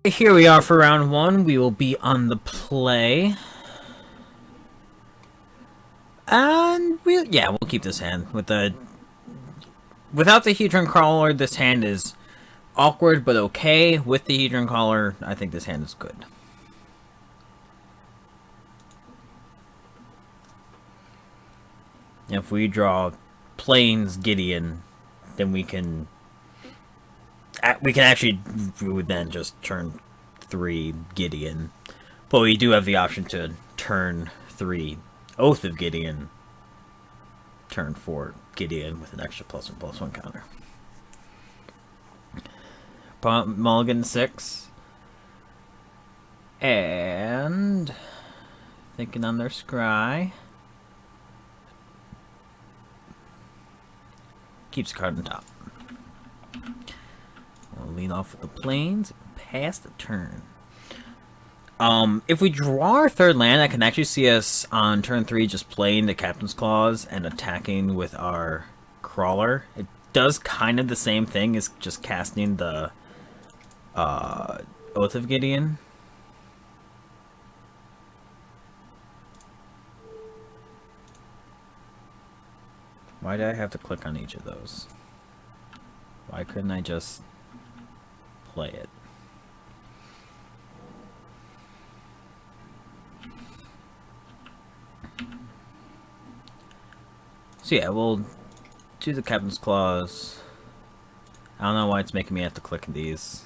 Here we are for round one. We will be on the play. And we'll keep this hand. Without the Hedron Crawler, this hand is awkward but okay. With the Hedron Crawler, I think this hand is good. If we draw Plains Gideon, then we would then just turn 3 Gideon. But we do have the option to turn 3 Oath of Gideon, turn 4 Gideon with an extra +1/+1 counter. Mulligan 6. And thinking on their scry. Keeps the card on top. We'll lead off with the Plains. Pass the turn. If we draw our third land, I can actually see us on turn 3 just playing the Captain's Clause and attacking with our Crawler. It does kind of the same thing as just casting the Oath of Gideon. Why did I have to click on each of those? Why couldn't I just play it? So yeah, we'll do the Captain's Clause. I don't know why it's making me have to click these.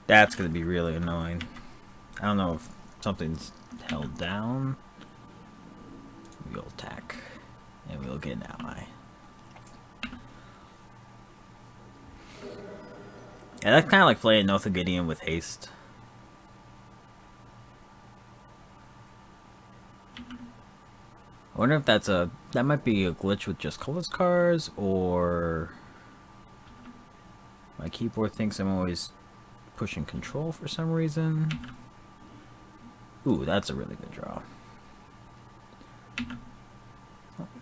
That's going to be really annoying. I don't know if something's held down. We'll attack. And we'll get an ally. Yeah, that's kind of like playing Oath of Gideon with haste. I wonder if that might be a glitch with just colorless cards, or my keyboard thinks I'm always pushing control for some reason. Ooh, that's a really good draw.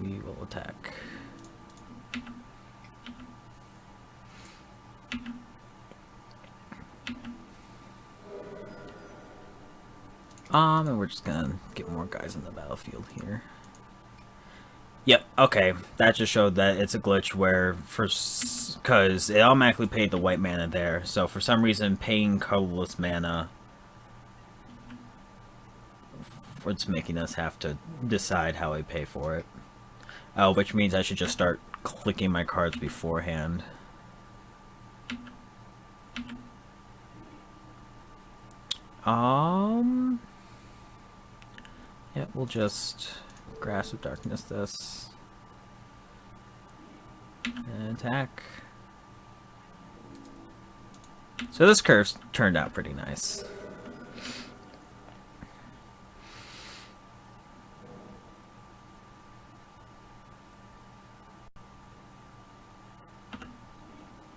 We will attack. And we're just gonna get more guys on the battlefield here. Yep, okay. That just showed that it's a glitch where, because it automatically paid the white mana there, so for some reason paying colorless mana, it's making us have to decide how I pay for it. Which means I should just start clicking my cards beforehand. Yeah, we'll just Grasp of Darkness this. And attack. So this curve turned out pretty nice.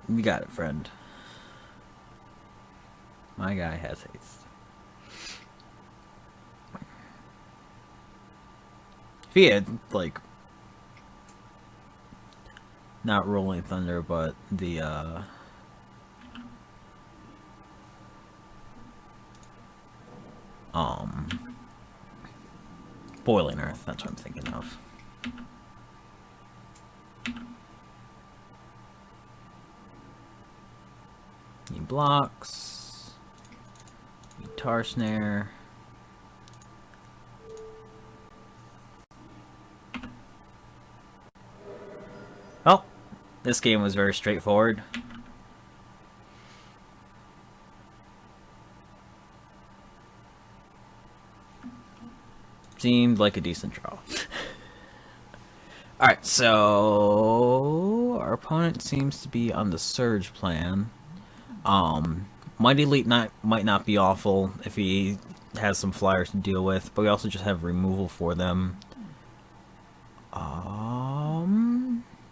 You got it, friend. My guy has haste. If he had, like, not Rolling Thunder, but the, Boiling Earth, that's what I'm thinking of. He blocks. He Tar Snare. Well, this game was very straightforward. Seemed like a decent draw. Alright, so our opponent seems to be on the Surge plan. Mighty Elite might not be awful if he has some flyers to deal with, but we also just have removal for them.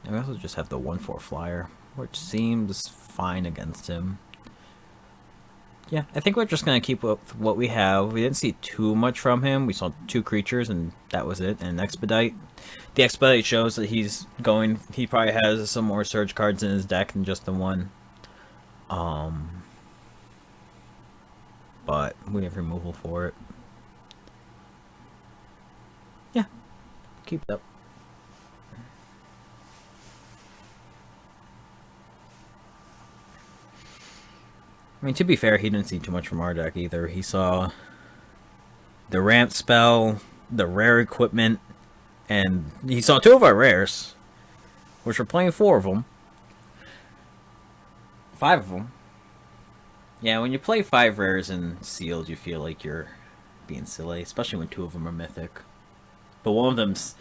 We also just have the 1/4 flyer, which seems fine against him. Yeah, I think we're just gonna keep with what we have. We didn't see too much from him. We saw 2 creatures, and that was it. And Expedite. The Expedite shows that he's going. He probably has some more Surge cards in his deck than just the one. But we have removal for it. Yeah, keep it up. I mean, to be fair, he didn't see too much from our deck either. He saw the ramp spell, the rare equipment, and he saw 2 of our rares, which we're playing 4 of them. 5 of them. Yeah, when you play 5 rares and sealed, you feel like you're being silly, especially when 2 of them are mythic. But one of them's...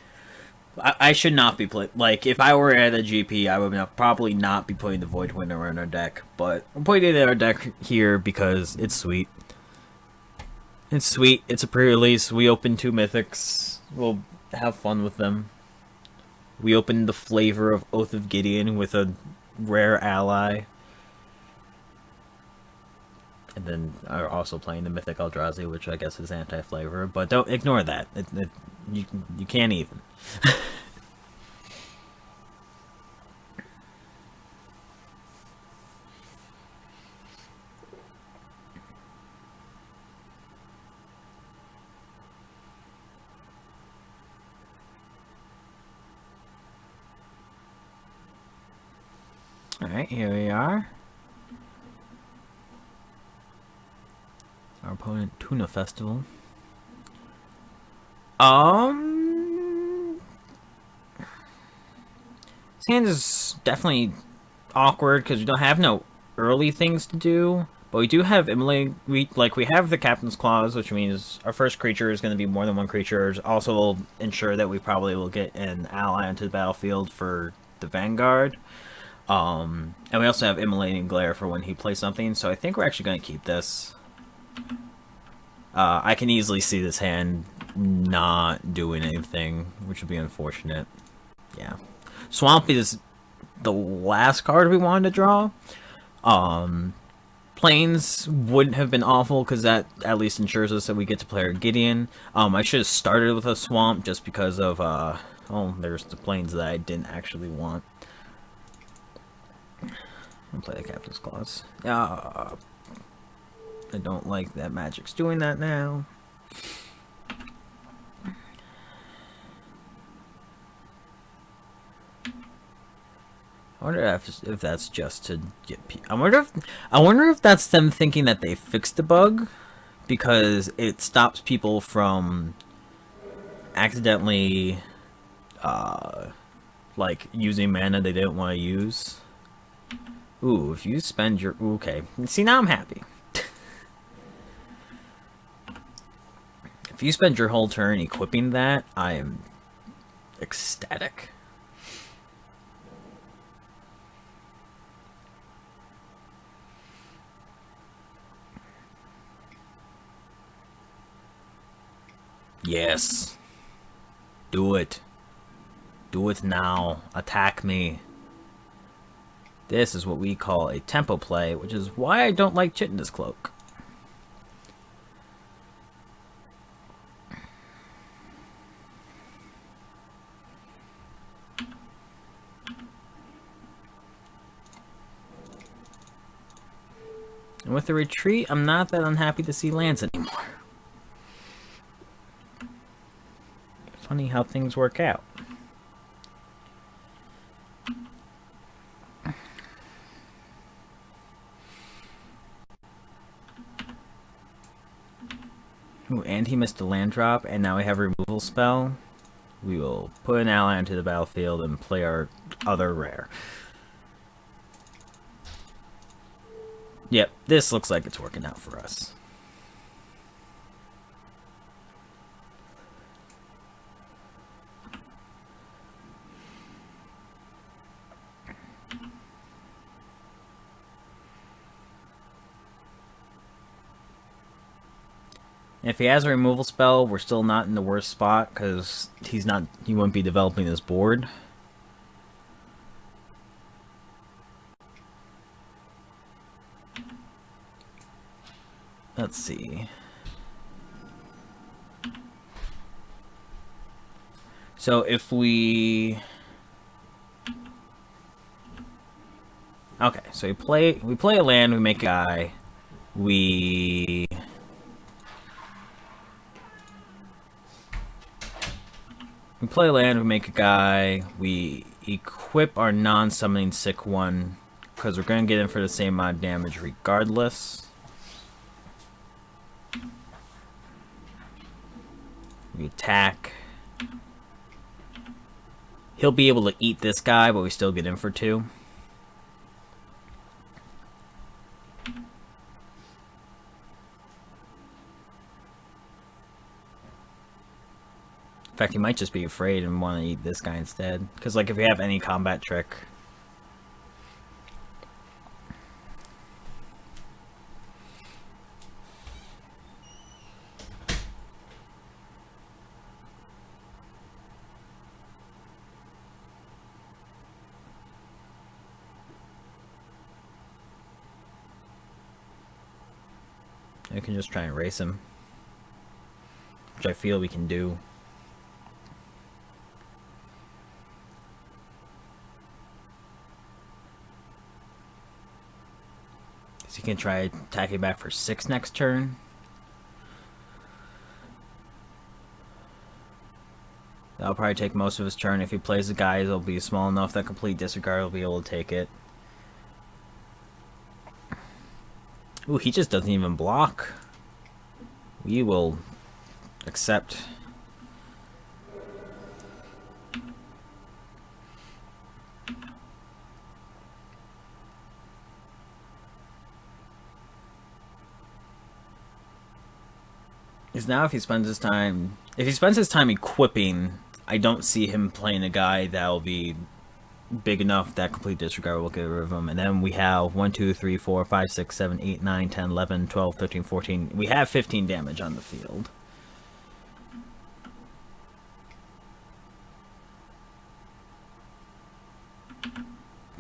I should not be playing... Like, if I were at a GP, I would probably not be putting the Void Winner in our deck. But I'm putting it in our deck here because it's sweet. It's sweet. It's a pre-release. We opened 2 mythics. We'll have fun with them. We opened the flavor of Oath of Gideon with a rare ally. And then are also playing the Mythic Eldrazi, which I guess is anti-flavor. But don't ignore that. You can't even. Alright, here we are. Our opponent, Tuna Festival. This hand is definitely awkward because we don't have no early things to do, but we do have immolate. We have the Captain's Clause, which means our first creature is going to be more than 1 creature. Also, will ensure that we probably will get an ally onto the battlefield for the Vanguard. And we also have Immolating Glare for when he plays something. So I think we're actually going to keep this. I can easily see this hand not doing anything, which would be unfortunate. Yeah. Swamp is the last card we wanted to draw. Plains wouldn't have been awful because that at least ensures us that we get to play our Gideon. I should have started with a Swamp just because of, oh, there's the Plains that I didn't actually want. I'll play the Captain's Clause. I don't like that Magic's doing that now. I wonder if that's just to get. I wonder if that's them thinking that they fixed the bug, because it stops people from accidentally, like using mana they didn't want to use. Ooh, if you spend your... Okay. See, now I'm happy. If you spend your whole turn equipping that, I am ecstatic. Yes. Do it. Do it now. Attack me. This is what we call a tempo play, which is why I don't like Chitinous Cloak. And with the retreat, I'm not that unhappy to see lands anymore. Funny how things work out. Ooh, and he missed a land drop, and now we have a removal spell. We will put an ally onto the battlefield and play our other rare. Yep, this looks like it's working out for us. If he has a removal spell, we're still not in the worst spot because he won't be developing this board. let's see. So if we... Okay, so we play a land, we make a guy, we play a land, we make a guy, we equip our non-summoning sick one, because we're going to get in for the same amount of damage regardless. We attack. He'll be able to eat this guy, but we still get in for 2. In fact, he might just be afraid and want to eat this guy instead. Because, like, if we have any combat trick... I can just try and race him. Which I feel we can do. So you can try attacking back for 6 next turn. That'll probably take most of his turn. If he plays the guys, it'll be small enough that complete disregard will be able to take it. Ooh, he just doesn't even block. We will accept. Is now if he spends his time equipping, I don't see him playing a guy that'll be big enough that complete disregard will get rid of him. And then we have 1, 2, 3, 4, 5, 6, 7, 8, 9, 10, 11, 12, 13, 14. We have 15 damage on the field.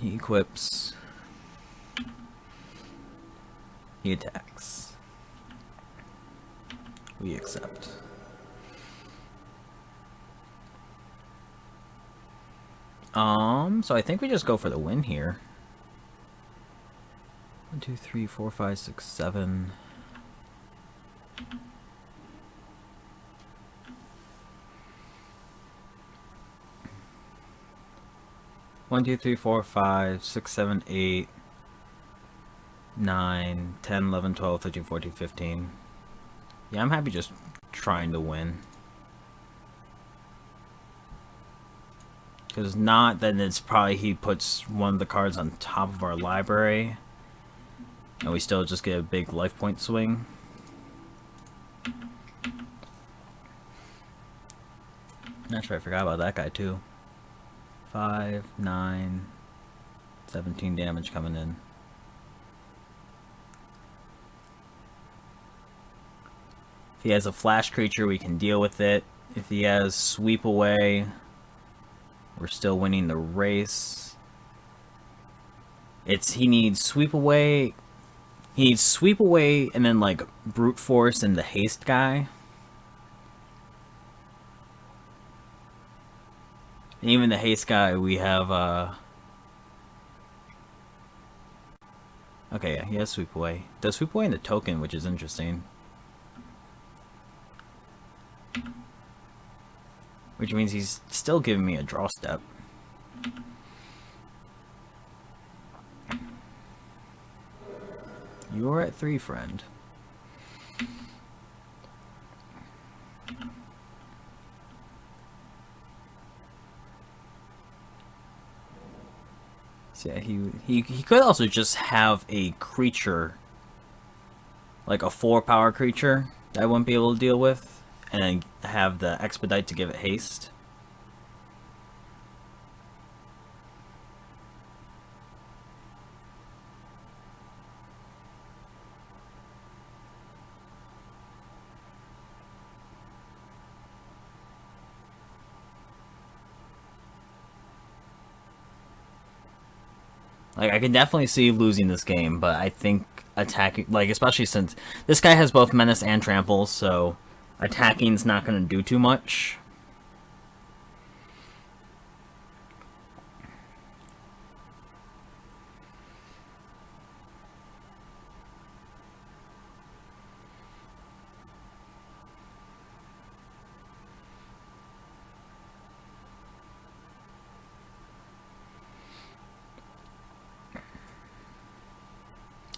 He equips. He attacks. We accept. So I think we just go for the win here. 1, 2, 3, 4, 5, 6, 7. One, 2, 3, 4, 5, 6, 7, 8, 9, 10, 11, 12, 13, 14, 15. Yeah, I'm happy just trying to win. Because not, then it's probably he puts one of the cards on top of our library. And we still just get a big life point swing. Actually, I forgot about that guy too. 5, 9, 17 damage coming in. If he has a flash creature, we can deal with it. If he has sweep away, we're still winning the race. He needs sweep away. He needs sweep away and then like brute force and the haste guy. And even the haste guy, we have okay, yeah, he has sweep away. Does sweep away in the token, which is interesting. Which means he's still giving me a draw step. You're at 3, friend. So yeah, he could also just have a creature, like a 4-power creature that I wouldn't be able to deal with, and then have the expedite to give it haste. Like, I can definitely see losing this game, but I think attacking, like, especially since this guy has both Menace and Trample, so attacking's not going to do too much.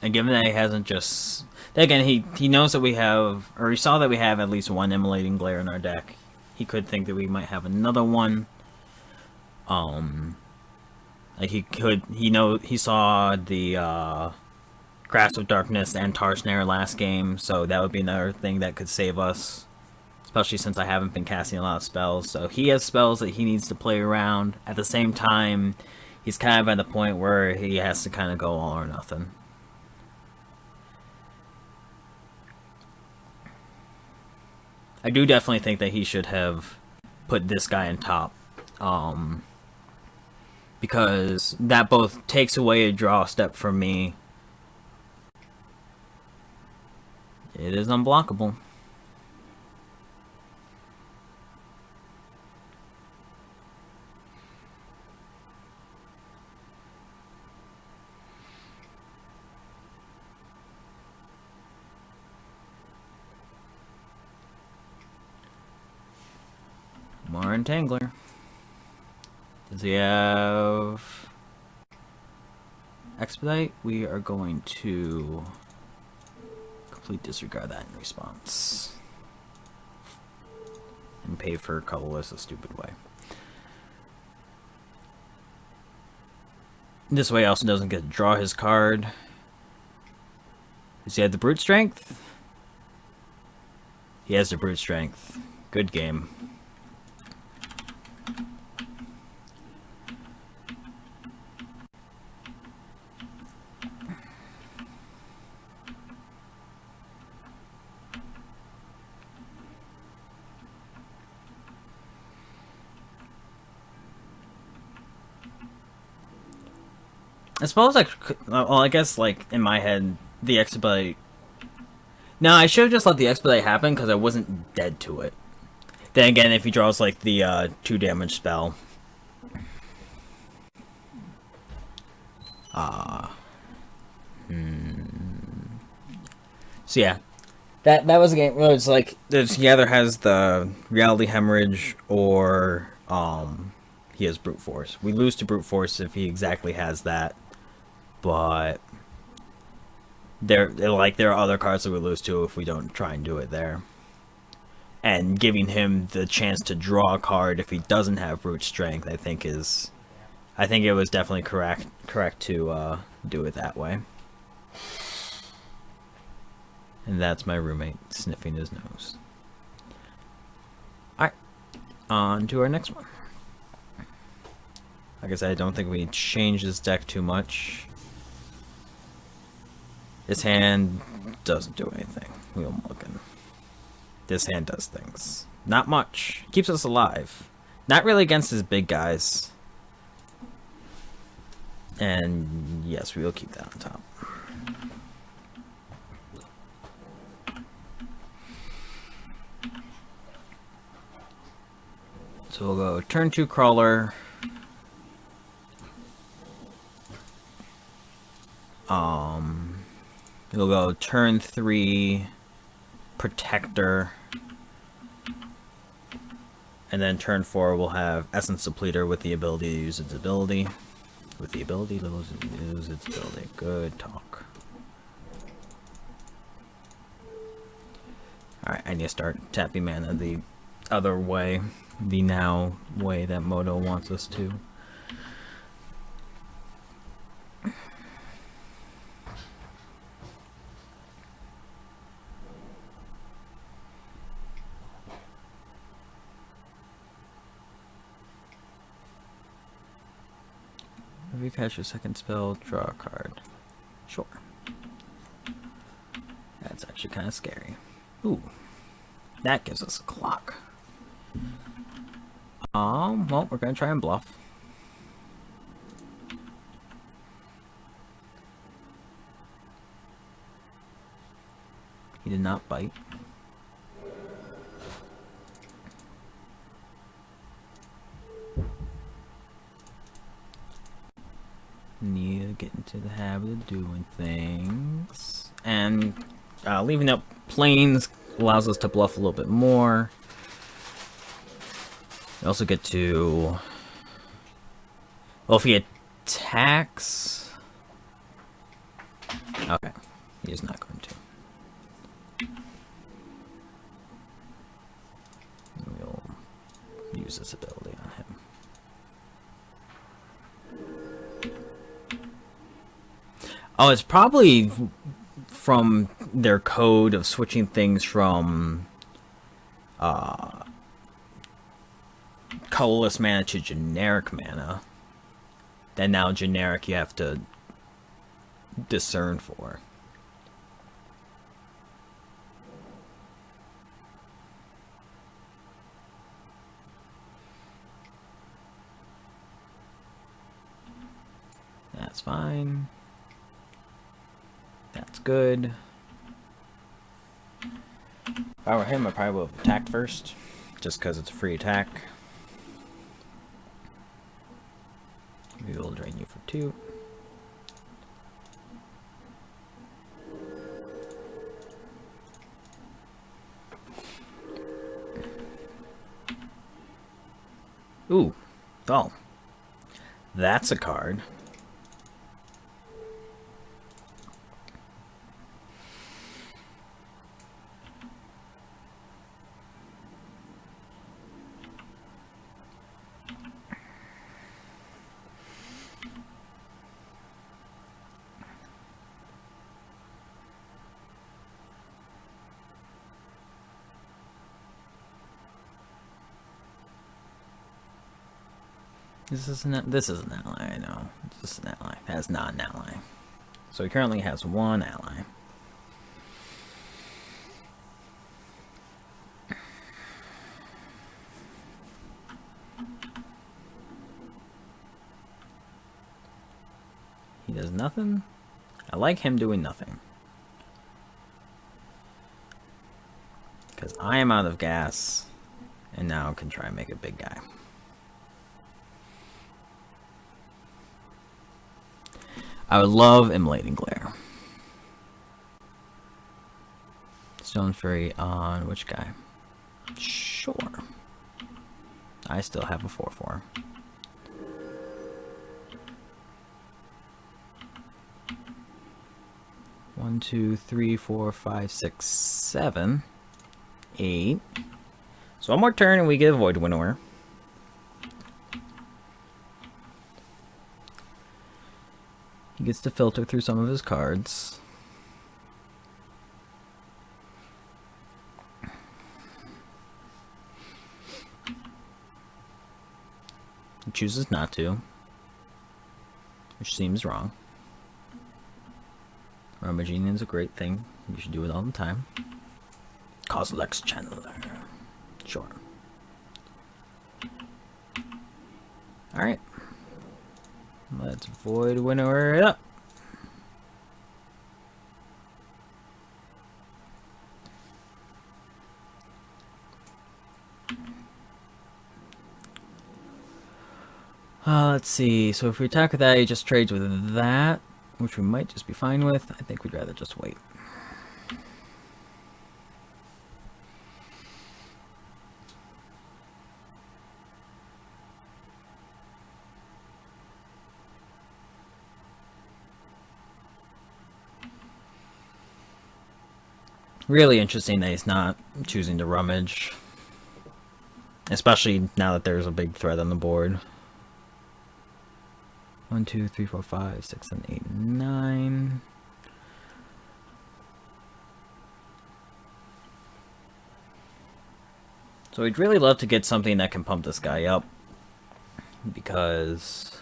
And given that he hasn't just... Again, he knows that we have... Or he saw that we have at least one Immolating Glare in our deck. He could think that we might have another one. Like he saw the Grasp of Darkness and Tar Snare last game, so that would be another thing that could save us. Especially since I haven't been casting a lot of spells. So he has spells that he needs to play around. At the same time, he's kind of at the point where he has to kind of go all or nothing. I do definitely think that he should have put this guy in top. Because that both takes away a draw step from me. It is unblockable. More Entangler. Does he have Expedite? We are going to complete disregard that in response. And pay for Colorless a stupid way. This way also doesn't get to draw his card. Does he have the Brute Strength? He has the Brute Strength. Good game. I suppose well, I guess, like, in my head, the Expedite... No, I should have just let the Expedite happen, because I wasn't dead to it. Then again, if he draws, like, the 2 damage spell... So yeah, that was a game where it's like, he either has the Reality Hemorrhage, or he has Brute Force. We lose to Brute Force if he exactly has that. But there are other cards that we lose to if we don't try and do it there. And giving him the chance to draw a card if he doesn't have Brute Strength, I think it was definitely correct to do it that way. And that's my roommate sniffing his nose. Alright, on to our next one. Like I said, I don't think we change this deck too much. This hand doesn't do anything. Wheel Mulligan. This hand does things. Not much. Keeps us alive. Not really against his big guys. And yes, we will keep that on top. So we'll go turn 2 Crawler. We'll go turn 3 Protector. And then turn 4 we'll have Essence Depleter with the ability to use its ability. With the ability to use its ability. Good talk. Alright, I need to start tapping mana the other way. The now way that Moto wants us to. If you catch your second spell, draw a card. Sure. That's actually kind of scary. Ooh. That gives us a clock. Well, we're gonna try and bluff. He did not bite. Need to get into the habit of doing things. And leaving up planes allows us to bluff a little bit more. We also get to... Well, if he attacks... Okay, he is not going to. We'll use this ability on him. Oh, it's probably from their code of switching things from colorless mana to generic mana. Then now generic you have to discern for. That's fine. That's good. If I were him, I probably would have attacked first, just because it's a free attack. We will drain you for 2. Ooh, oh, that's a card. This is an ally, I know. This is an ally. That's not an ally. So he currently has 1 ally. He does nothing. I like him doing nothing. Because I am out of gas, and now can try and make a big guy. I would love Immolating Glare. Stone Fury on which guy? Sure. I still have a 4/4. One, 2, 3, 4, 5, 6, 7, 8. So one more turn and we get a Void Winnower. He gets to filter through some of his cards. He chooses not to, which seems wrong. Rummaging is a great thing. You should do it all the time. Kozilek's Channeler. Sure. Alright. Let's Void Winnower it up. Let's see. So if we attack with that, he just trades with that, which we might just be fine with. I think we'd rather just wait. Really interesting that he's not choosing to rummage. Especially now that there's a big threat on the board. 1, 2, 3, 4, 5, 6, 7, 8, 9. So we'd really love to get something that can pump this guy up. Because...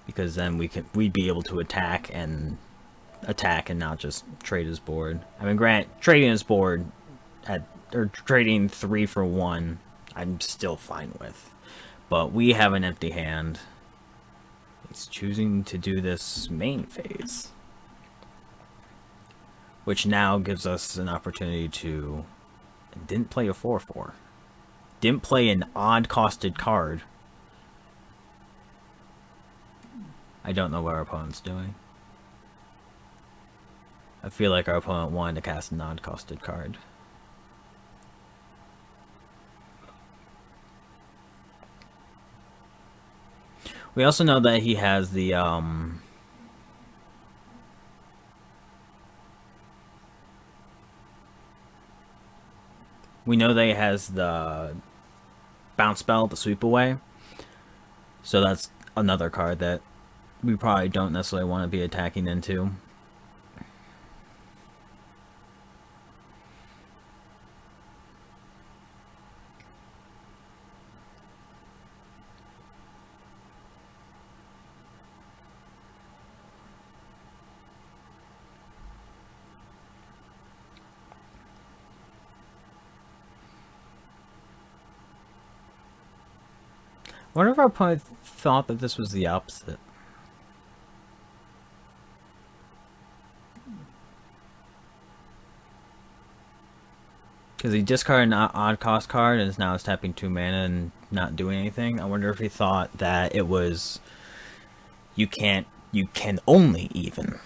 because then we'd be able to attack and not just trade his board. I mean, trading his board or trading 3 for 1, I'm still fine with. But we have an empty hand. It's choosing to do this main phase, which now gives us an opportunity to... Didn't play a 4/4. Didn't play an odd-costed card. I don't know what our opponent's doing. I feel like our opponent wanted to cast an odd-costed card. We also know that he has the, we know that he has the bounce spell, the sweep away. So that's another card that we probably don't necessarily want to be attacking into. I wonder if our opponent thought that this was the opposite. Because he discarded an odd cost card and now is tapping 2 mana and not doing anything. I wonder if he thought that it was... You can only even.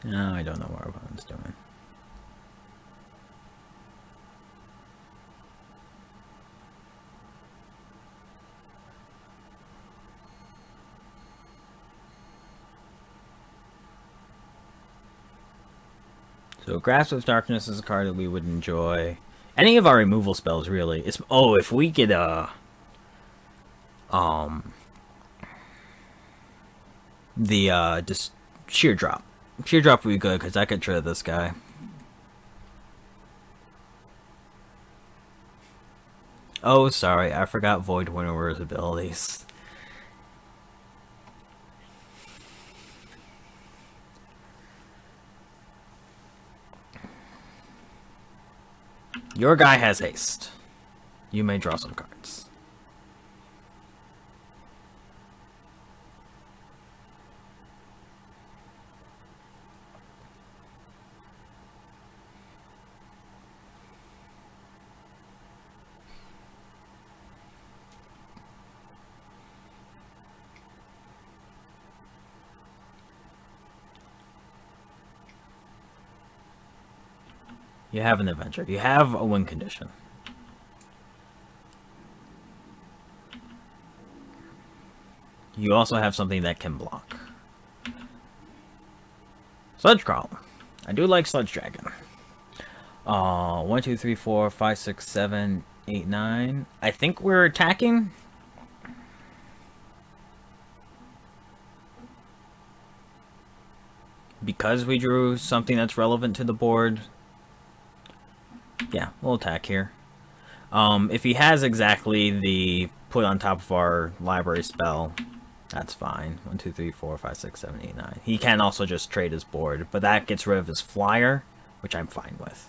No, I don't know what our opponent's doing. So Grasp of Darkness is a card that we would enjoy. Any of our removal spells, really. It's if we get a just sheer drop. Sheer drop would be good because I could trade this guy. Oh, sorry, I forgot Void Winnower's abilities. Your guy has haste. You may draw some cards. You have an adventure. You have a win condition. You also have something that can block. Sludge Crawl. I do like Sludge Dragon. 1, 2, 3, 4, 5, 6, 7, 8, 9. I think we're attacking. Because we drew something that's relevant to the board. Yeah, we'll attack here. If he has exactly the put on top of our library spell, that's fine. 1, 2, 3, 4, 5, 6, 7, 8, 9. He can also just trade his board, but that gets rid of his flyer, which I'm fine with.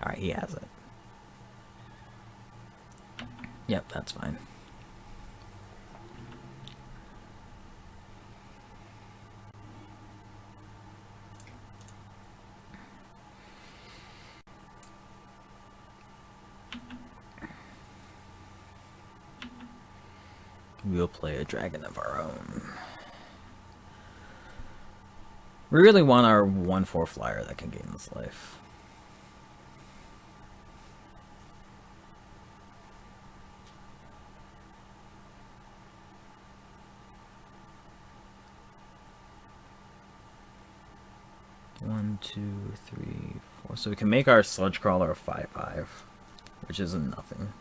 Alright, he has it. Yep, that's fine. We'll play a dragon of our own. We really want our 1/4 flyer that can gain this life. One, 2, 3, 4. So we can make our Sludge Crawler a 5/5, which isn't nothing.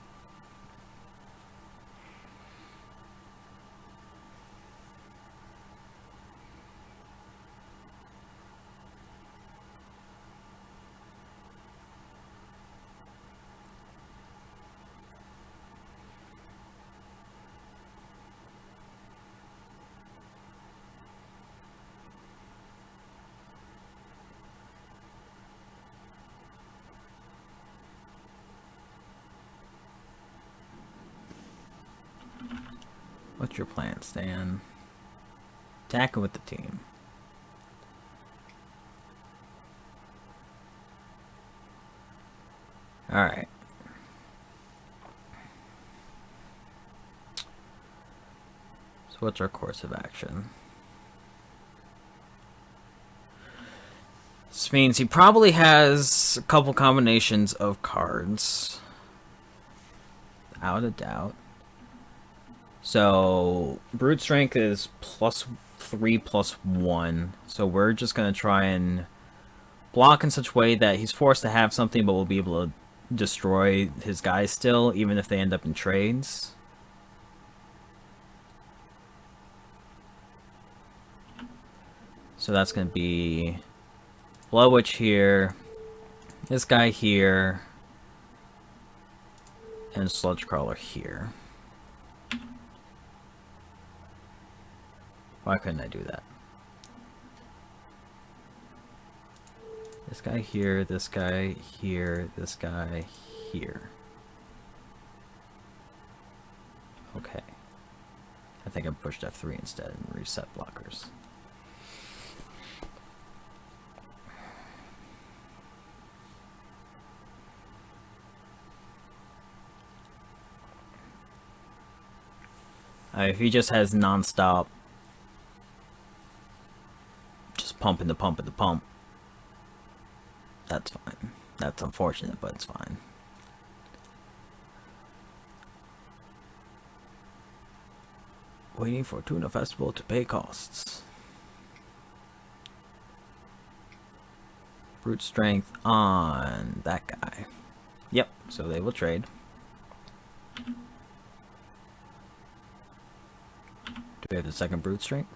What's your plan, Stan? Attacking with the team. Alright. So what's our course of action? This means he probably has a couple combinations of cards. Without a doubt. So, Brute Strength is +3/+1. So we're just going to try and block in such a way that he's forced to have something, but we'll be able to destroy his guys still, even if they end up in trades. So that's going to be Blood Witch here, this guy here, and Sludge Crawler here. Why couldn't I do that? This guy here, this guy here, this guy here. Okay. I think I pushed F3 instead and reset blockers. If he just has non-stop, just pumping the pump, that's fine. That's unfortunate, but it's fine. Waiting for Tuna Festival to pay costs. Brute Strength on that guy. Yep, so they will trade. Do we have the second Brute Strength?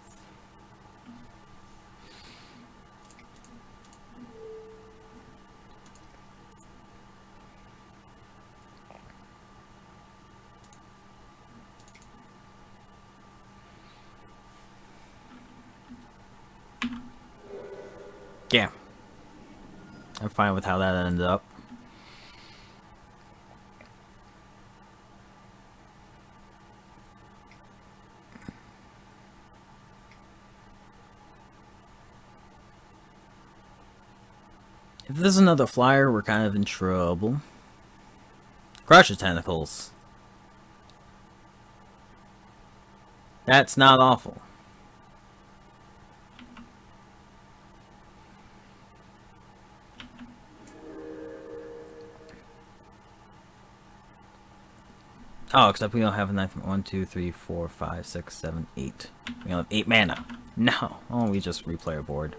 Yeah. I'm fine with how that ended up. If this is another flyer, we're kind of in trouble. Crush your tentacles. That's not awful. Oh, except we don't have a 9. 1, 2, 3, 4, 5, 6, 7, 8. We only have 8 mana. No. Oh, we just replay our board.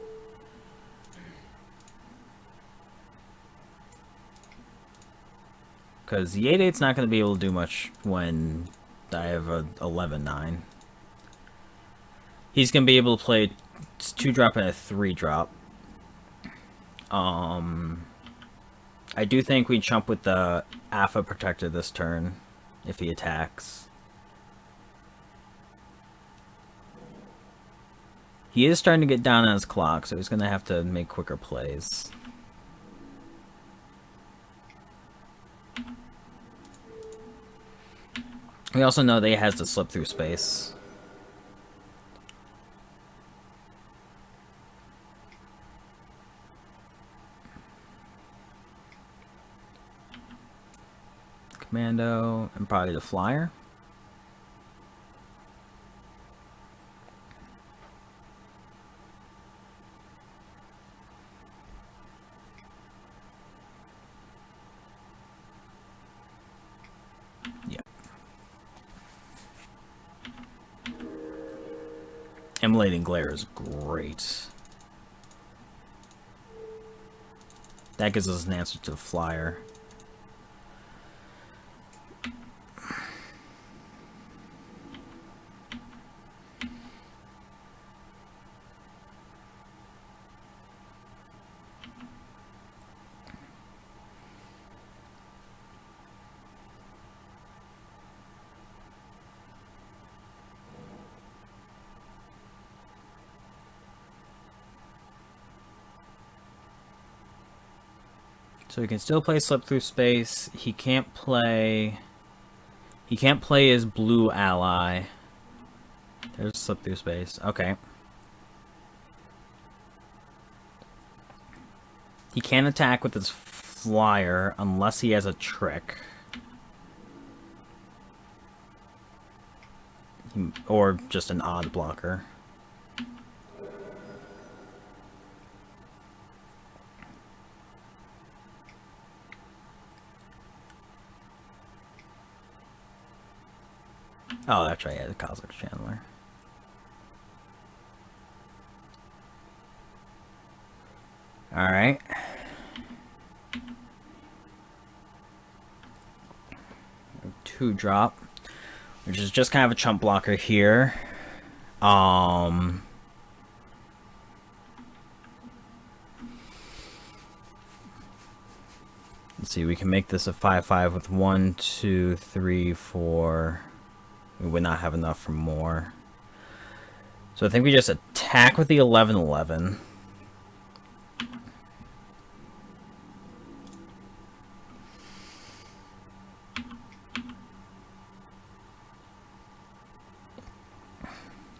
Because the 8/8's not going to be able to do much when I have a 11/9. He's going to be able to play 2-drop and a 3-drop. I do think we jump with the Alpha Protector this turn if he attacks. He is starting to get down on his clock, so he's going to have to make quicker plays. We also know that he has to slip through space. Commando, and probably the flyer. Yep. Emulating Glare is great. That gives us an answer to the flyer. So he can still play Slip Through Space. He can't play his blue ally. There's slip through space. Okay. He can't attack with his flyer unless he has a trick. Or just an odd blocker. Oh, that's right, yeah, the Cosmic Chandler. Alright. Two drop, which is just kind of a chump blocker here. Let's see, we can make this a 5/5 with 1, 2, 3, 4. We would not have enough for more. So I think we just attack with the 11/11.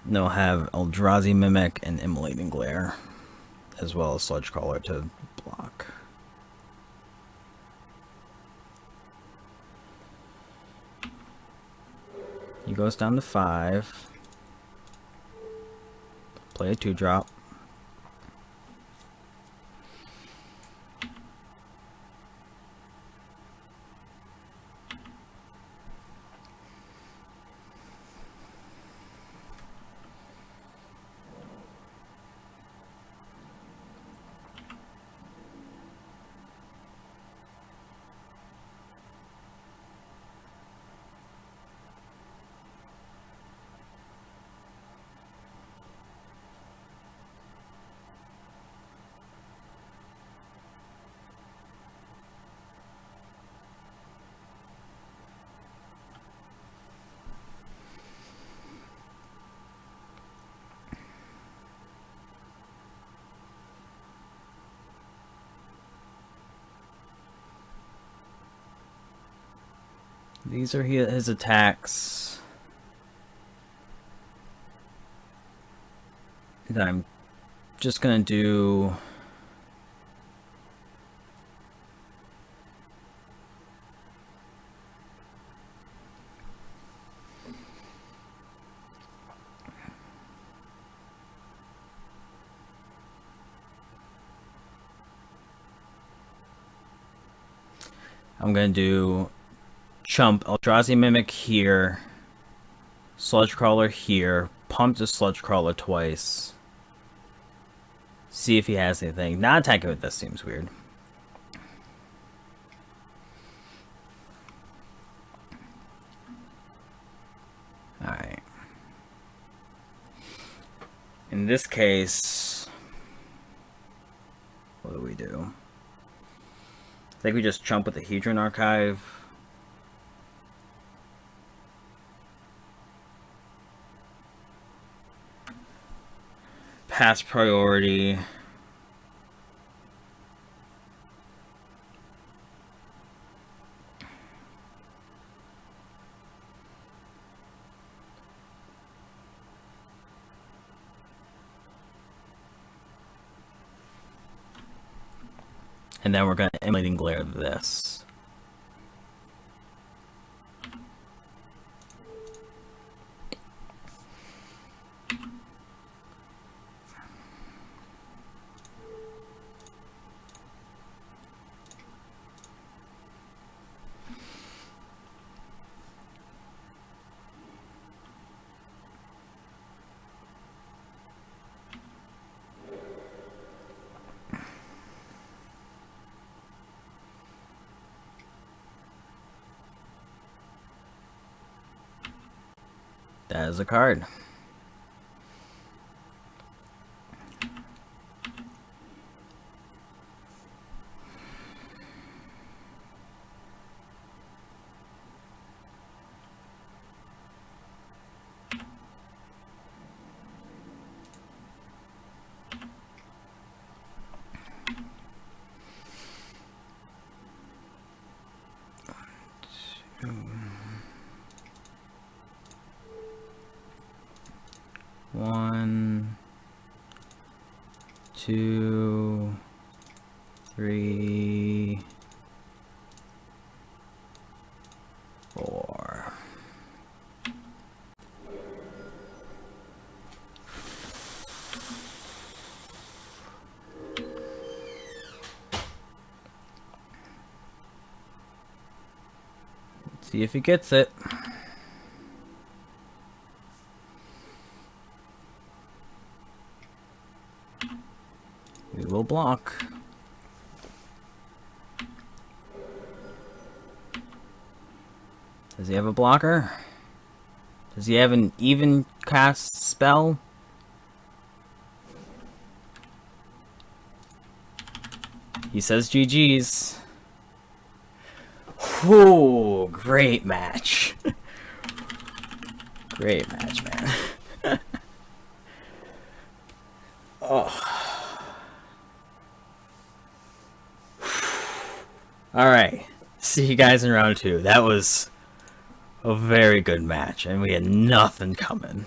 And they'll have Eldrazi Mimic and Immolating Glare, as well as Sludge Crawler to block. He goes down to 5. Play a 2-drop. These are his attacks. And I'm just gonna do... I'm gonna do Chump Eldrazi Mimic here, Sludge Crawler here, pump the Sludge Crawler twice. See if he has anything. Not attacking with this seems weird. Alright. In this case, what do we do? I think we just chump with the Hedron Archive. Pass priority. And then we're going to Immolating Glare this. That is a card. 1, 2, 3, 4. See if he gets it. We will block. Does he have a blocker? Does he have an even cast spell? He says GG's. Whew, great match. Great match, man. Oh. Alright. See you guys in round 2. That was a very good match, and we had nothing coming.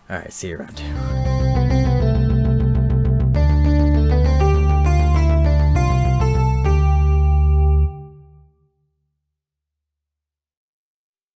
Alright, see you around 2.